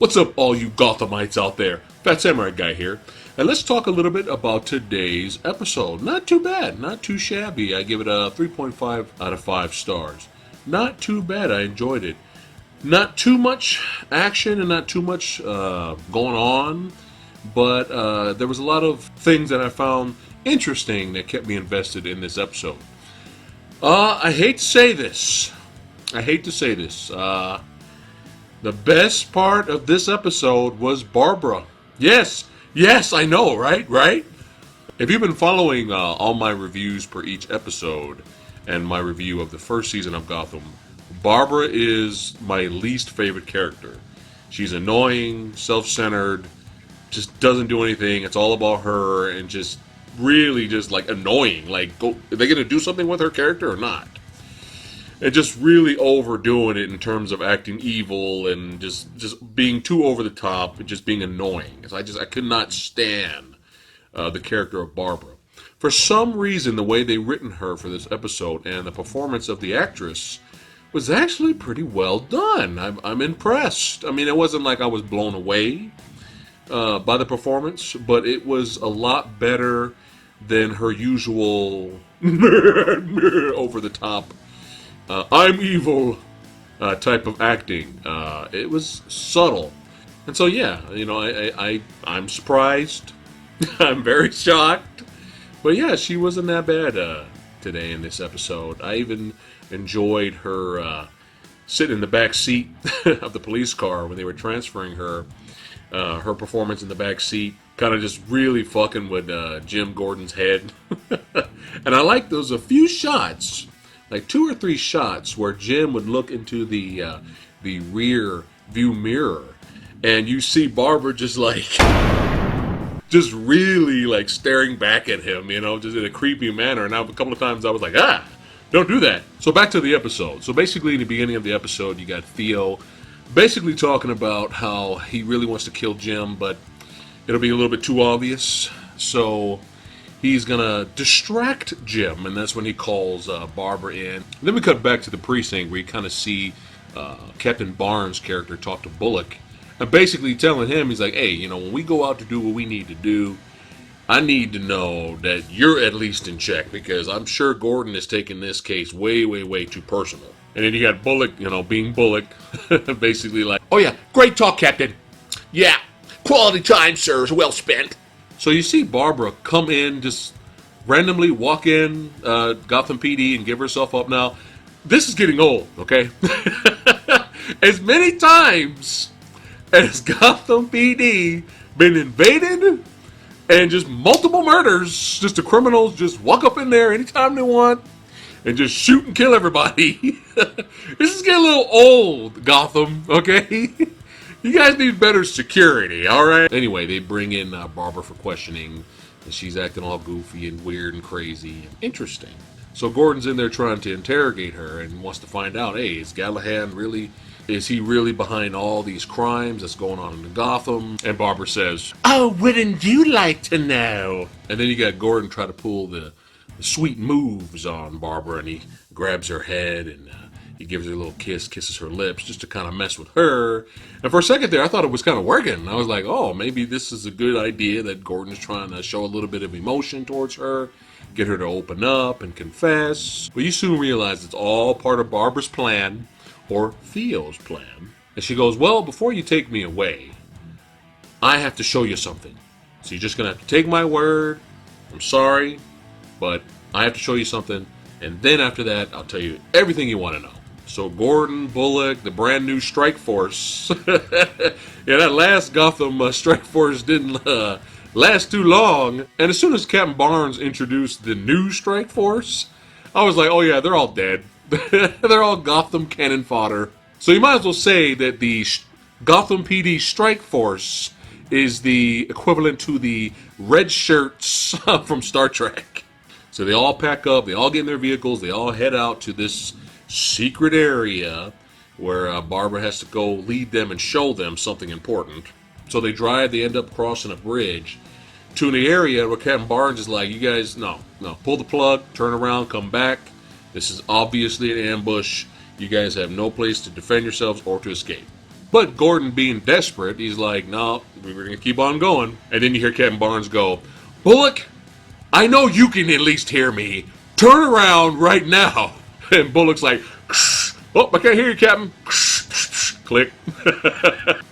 What's up, all you Gothamites out there? Fat Samurai Guy here. And let's talk a little bit about today's episode. Not too bad, not too shabby. I give it a 3.5 out of 5 stars. Not too bad, I enjoyed it. Not too much action and not too much going on, but there was a lot of things that I found interesting that kept me invested in this episode. I hate to say this. The best part of this episode was Barbara. Yes, I know, right? If you've been following all my reviews per each episode and my review of the first season of Gotham, Barbara is my least favorite character. She's annoying, self-centered, just doesn't do anything. It's all about her and just really just like annoying. Like, are they going to do something with her character or not? And just really overdoing it in terms of acting evil and just being too over the top and just being annoying. So I could not stand the character of Barbara. For some reason, the way they written her for this episode and the performance of the actress was actually pretty well done. I'm impressed. I mean, it wasn't like I was blown away by the performance, but it was a lot better than her usual over the top I'm evil type of acting. It was subtle. And so, yeah, you know, I'm surprised. I'm very shocked. But yeah, she wasn't that bad today in this episode. I even enjoyed her sitting in the back seat of the police car when they were transferring her. Her performance in the back seat kind of just really fucking with Jim Gordon's head. And I like those a few shots, like 2 or 3 shots where Jim would look into the rear view mirror, and you see Barbara just really like staring back at him, you know, just in a creepy manner. And a couple of times I was like, don't do that. So back to the episode. So basically, in the beginning of the episode, you got Theo basically talking about how he really wants to kill Jim, but it'll be a little bit too obvious. So he's gonna distract Jim, and that's when he calls Barbara in. And then we cut back to the precinct where you kind of see Captain Barnes' character talk to Bullock, and basically telling him, he's like, hey, you know, when we go out to do what we need to do, I need to know that you're at least in check, because I'm sure Gordon is taking this case way, way, way too personal. And then you got Bullock, you know, being Bullock, basically like, oh yeah, great talk, Captain. Yeah, quality time, sirs, well spent. So you see Barbara come in, just randomly walk in Gotham PD and give herself up. Now, this is getting old, okay? As many times as Gotham PD been invaded and just multiple murders, just the criminals just walk up in there anytime they want and just shoot and kill everybody. This is getting a little old, Gotham, okay? You guys need better security, alright? Anyway, they bring in Barbara for questioning, and she's acting all goofy and weird and crazy and interesting. So Gordon's in there trying to interrogate her and wants to find out, hey, is he really behind all these crimes that's going on in Gotham? And Barbara says, oh, wouldn't you like to know? And then you got Gordon try to pull the sweet moves on Barbara, and he grabs her head and he gives her a little kiss, kisses her lips, just to kind of mess with her. And for a second there, I thought it was kind of working. I was like, oh, maybe this is a good idea that Gordon's trying to show a little bit of emotion towards her, get her to open up and confess. But you soon realize it's all part of Barbara's plan, or Theo's plan. And she goes, well, before you take me away, I have to show you something. So you're just going to have to take my word. I'm sorry, but I have to show you something. And then after that, I'll tell you everything you want to know. So Gordon, Bullock, the brand new strike force. Yeah, that last Gotham strike force didn't last too long. And as soon as Captain Barnes introduced the new strike force, I was like, oh yeah, they're all dead. They're all Gotham cannon fodder. So you might as well say that the Gotham PD strike force is the equivalent to the red shirts from Star Trek. So they all pack up, they all get in their vehicles, they all head out to this secret area where Barbara has to go lead them and show them something important. So they drive, they end up crossing a bridge to the area where Captain Barnes is like, you guys, no, pull the plug, turn around, come back. This is obviously an ambush. You guys have no place to defend yourselves or to escape. But Gordon, being desperate, he's like, no, we're going to keep on going. And then you hear Captain Barnes go, Bullock, I know you can at least hear me. Turn around right now. And Bullock's like, oh, I can't hear you, Captain. Click.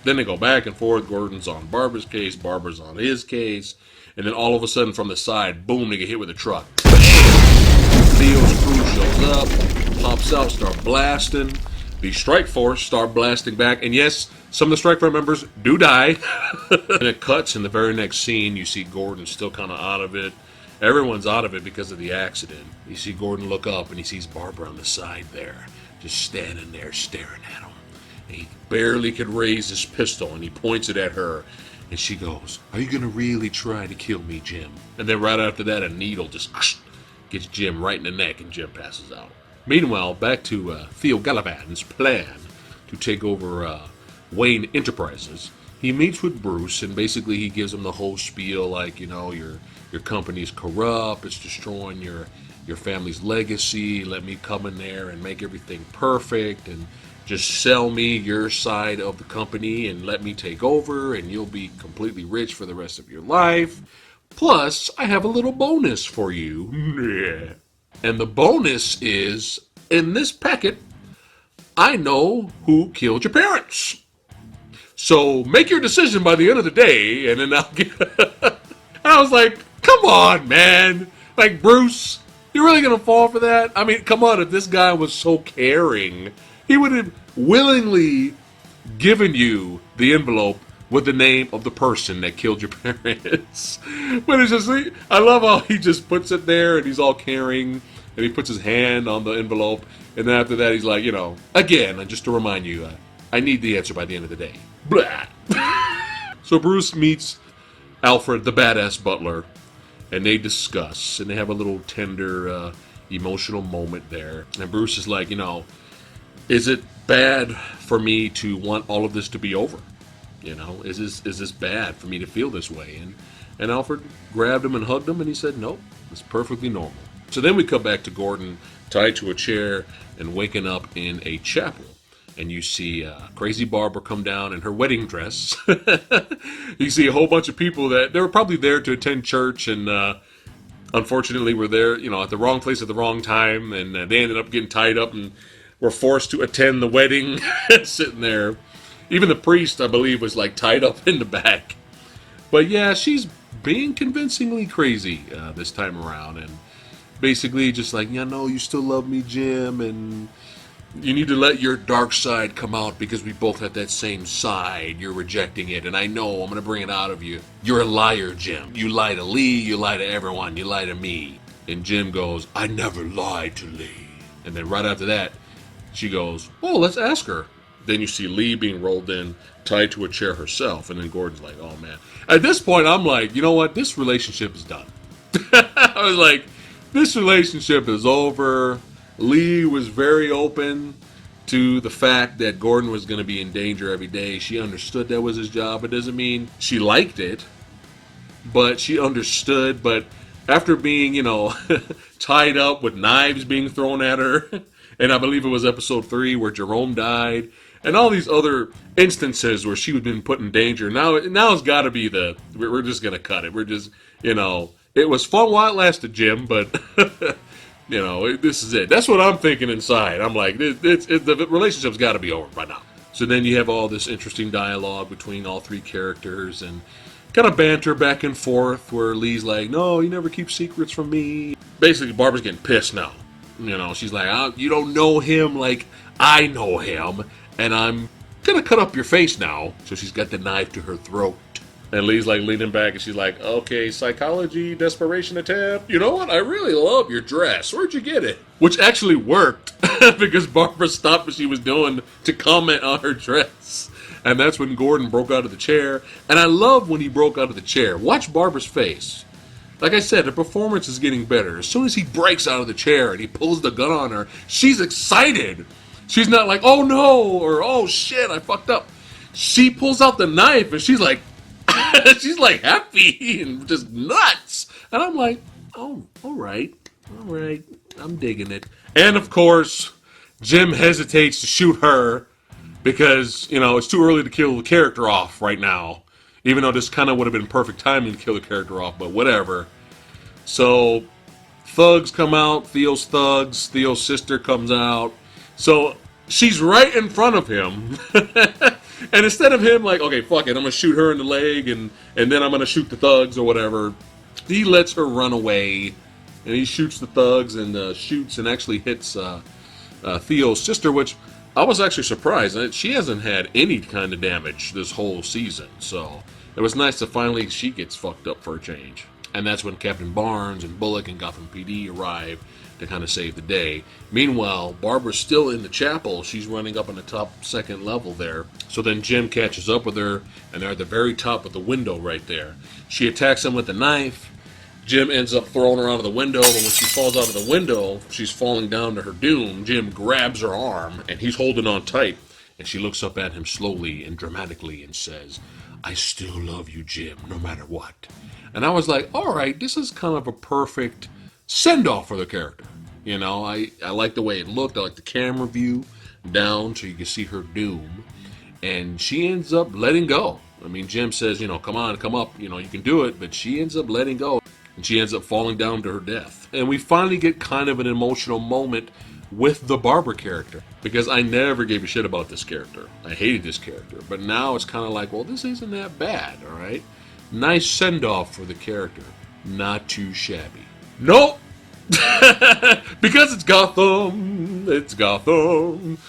Then they go back and forth. Gordon's on Barbara's case. Barbara's on his case. And then all of a sudden from the side, boom, they get hit with a truck. Bam! Theo's crew shows up, pops out, start blasting. The strike force start blasting back. And yes, some of the strike force members do die. And it cuts in the very next scene. You see Gordon still kind of out of it. Everyone's out of it because of the accident. You see Gordon look up and he sees Barbara on the side there, just standing there staring at him. And he barely could raise his pistol and he points it at her. And she goes, are you going to really try to kill me, Jim? And then right after that, a needle just gets Jim right in the neck and Jim passes out. Meanwhile, back to Theo Gallivan's plan to take over Wayne Enterprises. He meets with Bruce and basically he gives him the whole spiel like, you know, your company's corrupt, it's destroying your family's legacy, let me come in there and make everything perfect and just sell me your side of the company and let me take over and you'll be completely rich for the rest of your life. Plus, I have a little bonus for you. Yeah. And the bonus is, in this packet, I know who killed your parents. So make your decision by the end of the day and then I'll get... I was like, come on, man. Like, Bruce, you're really going to fall for that? I mean, come on, if this guy was so caring, he would have willingly given you the envelope with the name of the person that killed your parents. But it's just, I love how he just puts it there and he's all caring and he puts his hand on the envelope. And then after that, he's like, you know, again, just to remind you, I need the answer by the end of the day. Blah. So Bruce meets Alfred, the badass butler, and they discuss, and they have a little tender, emotional moment there. And Bruce is like, you know, is it bad for me to want all of this to be over? You know, is this bad for me to feel this way? And Alfred grabbed him and hugged him, and he said, nope, it's perfectly normal. So then we come back to Gordon tied to a chair and waking up in a chapel. And you see Crazy Barbara come down in her wedding dress. You see a whole bunch of people that they were probably there to attend church and unfortunately were there, you know, at the wrong place at the wrong time. And they ended up getting tied up and were forced to attend the wedding sitting there. Even the priest, I believe, was like tied up in the back. But yeah, she's being convincingly crazy this time around. And basically just like, you know, you still love me, Jim, and you need to let your dark side come out because we both have that same side. You're rejecting it, and I know I'm going to bring it out of you. You're a liar, Jim. You lie to Lee, you lie to everyone, you lie to me. And Jim goes, I never lied to Lee. And then right after that, she goes, oh, let's ask her. Then you see Lee being rolled in, tied to a chair herself, and then Gordon's like, oh, man. At this point, I'm like, you know what? This relationship is done. I was like, this relationship is over. Lee was very open to the fact that Gordon was going to be in danger every day. She understood that was his job. It doesn't mean she liked it, but she understood. But after being, you know, tied up with knives being thrown at her, and I believe it was episode 3 where Jerome died, and all these other instances where she had been put in danger, now it's got to be we're just going to cut it. We're just, you know, it was fun while it lasted, Jim, but... You know, this is it. That's what I'm thinking inside. I'm like, the relationship's got to be over by now. So then you have all this interesting dialogue between all three characters and kind of banter back and forth where Lee's like, no, you never keep secrets from me. Basically, Barbara's getting pissed now. You know, she's like, you don't know him like I know him, and I'm going to cut up your face now. So she's got the knife to her throat. And Lee's like leaning back and she's like, okay, psychology, desperation attempt. You know what? I really love your dress. Where'd you get it? Which actually worked because Barbara stopped what she was doing to comment on her dress. And that's when Gordon broke out of the chair. And I love when he broke out of the chair. Watch Barbara's face. Like I said, the performance is getting better. As soon as he breaks out of the chair and he pulls the gun on her, she's excited. She's not like, oh no, or oh shit, I fucked up. She pulls out the knife and she's like, she's like happy and just nuts. And I'm like, oh, all right. I'm digging it. And of course, Jim hesitates to shoot her because, you know, it's too early to kill the character off right now. Even though this kind of would have been perfect timing to kill the character off, but whatever. So, thugs come out, Theo's thugs, Theo's sister comes out. So, she's right in front of him. And instead of him like, okay, fuck it, I'm going to shoot her in the leg and then I'm going to shoot the thugs or whatever, he lets her run away. And he shoots the thugs and shoots and actually hits Theo's sister, which I was actually surprised. She hasn't had any kind of damage this whole season, so it was nice to finally she gets fucked up for a change. And that's when Captain Barnes and Bullock and Gotham PD arrive to kind of save the day. Meanwhile, Barbara's still in the chapel. She's running up on the top second level there. So then Jim catches up with her, and they're at the very top of the window right there. She attacks him with a knife. Jim ends up throwing her out of the window, but when she falls out of the window, she's falling down to her doom. Jim grabs her arm, and he's holding on tight. And she looks up at him slowly and dramatically and says, "I still love you, Jim, no matter what." And I was like, all right, this is kind of a perfect send-off for the character. You know, I like the way it looked. I like the camera view down so you can see her doom. And she ends up letting go. I mean, Jim says, you know, come on, come up, you know, you can do it. But she ends up letting go. And she ends up falling down to her death. And we finally get kind of an emotional moment with the Barbara character. Because I never gave a shit about this character. I hated this character. But now it's kind of like, well, this isn't that bad, all right? Nice send-off for the character. Not too shabby. Nope! Because it's Gotham. It's Gotham.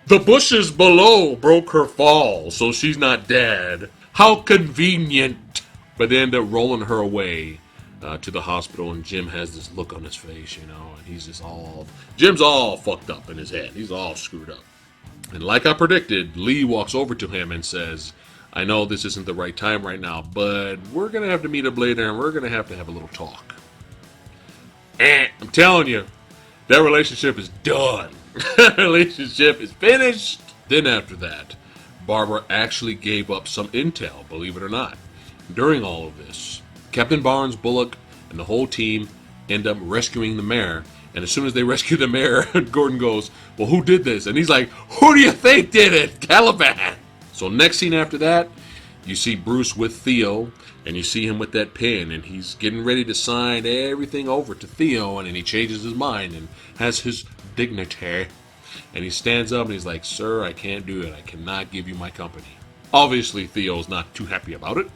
The bushes below broke her fall, so she's not dead. How convenient. But they end up rolling her away to the hospital, and Jim has this look on his face, you know, and he's just all... Jim's all fucked up in his head. He's all screwed up. And like I predicted, Lee walks over to him and says, "I know this isn't the right time right now, but we're going to have to meet up later, and we're going to have a little talk." And I'm telling you, that relationship is done. That relationship is finished. Then after that, Barbara actually gave up some intel, believe it or not. During all of this, Captain Barnes, Bullock, and the whole team end up rescuing the mayor. And as soon as they rescue the mayor, Gordon goes, "Well, who did this?" And he's like, "Who do you think did it? Caliban." So next scene after that, you see Bruce with Theo, and you see him with that pen, and he's getting ready to sign everything over to Theo, and then he changes his mind and has his dignity. And he stands up and he's like, "Sir, I can't do it. I cannot give you my company." Obviously, Theo's not too happy about it.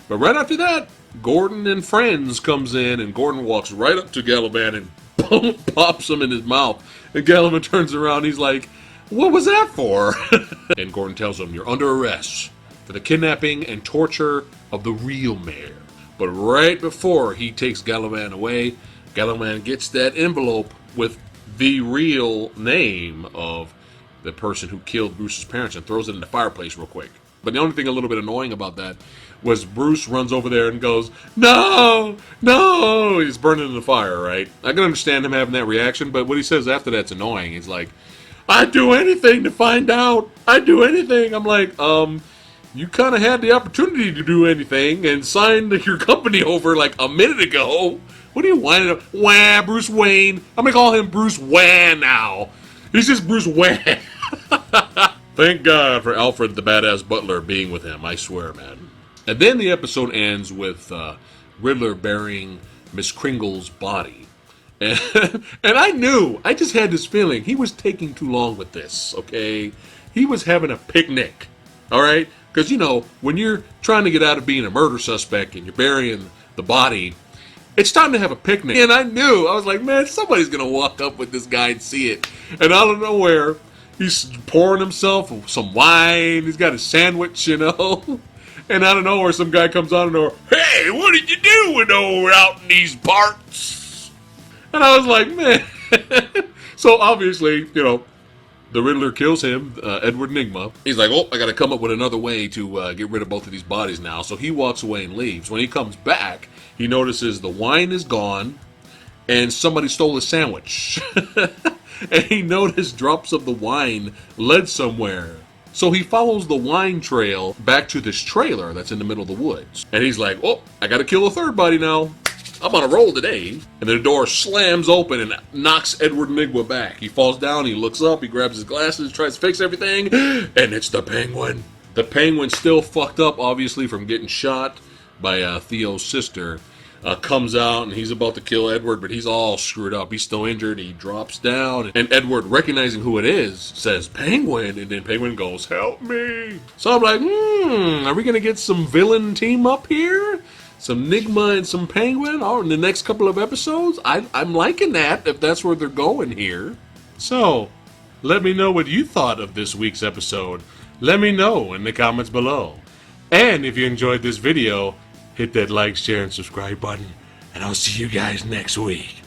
But right after that, Gordon and friends comes in, and Gordon walks right up to Caliban and pops him in his mouth. And Caliban turns around, he's like, "What was that for?" And Gordon tells him, "You're under arrest for the kidnapping and torture of the real mayor." But right before he takes Caliban away, Caliban gets that envelope with the real name of the person who killed Bruce's parents and throws it in the fireplace real quick. But the only thing a little bit annoying about that was Bruce runs over there and goes, "No, no!" He's burning in the fire, right? I can understand him having that reaction, but what he says after that's annoying. He's like, "I'd do anything to find out. I'd do anything." I'm like, you kind of had the opportunity to do anything and signed your company over like a minute ago. What are you whining about? Wah, Bruce Wayne. I'm going to call him Bruce Wayne now. He's just Bruce Wayne. Thank God for Alfred the Badass Butler being with him, I swear, man. And then the episode ends with Riddler burying Miss Kringle's body. And I just had this feeling he was taking too long with this, okay? He was having a picnic, all right? Because, you know, when you're trying to get out of being a murder suspect and you're burying the body, it's time to have a picnic. And I was like, man, somebody's going to walk up with this guy and see it. And out of nowhere, he's pouring himself some wine. He's got a sandwich, you know. And out of nowhere, some guy comes on and over, "Hey, what did you do when we're out in these parts?" And I was like, man. So obviously, you know, the Riddler kills him, Edward Nygma. He's like, "Oh, I got to come up with another way to get rid of both of these bodies now." So he walks away and leaves. When he comes back, he notices the wine is gone and somebody stole his sandwich. And he noticed drops of the wine led somewhere. So he follows the wine trail back to this trailer that's in the middle of the woods. And he's like, "Oh, I got to kill a third body now. I'm on a roll today. And the door slams open and knocks Edward Nygma back. He falls down, he looks up, he grabs his glasses, tries to fix everything, and it's the Penguin. The Penguin's still fucked up, obviously, from getting shot by Theo's sister. Comes out and he's about to kill Edward, but he's all screwed up. He's still injured. He drops down, and Edward, recognizing who it is, says, "Penguin," and then Penguin goes, "Help me." So I'm like, are we gonna get some villain team up here? Some Nygma and some Penguin? Oh, in the next couple of episodes? I'm liking that, if that's where they're going here. So, let me know what you thought of this week's episode. Let me know in the comments below. And if you enjoyed this video, hit that like, share, and subscribe button. And I'll see you guys next week.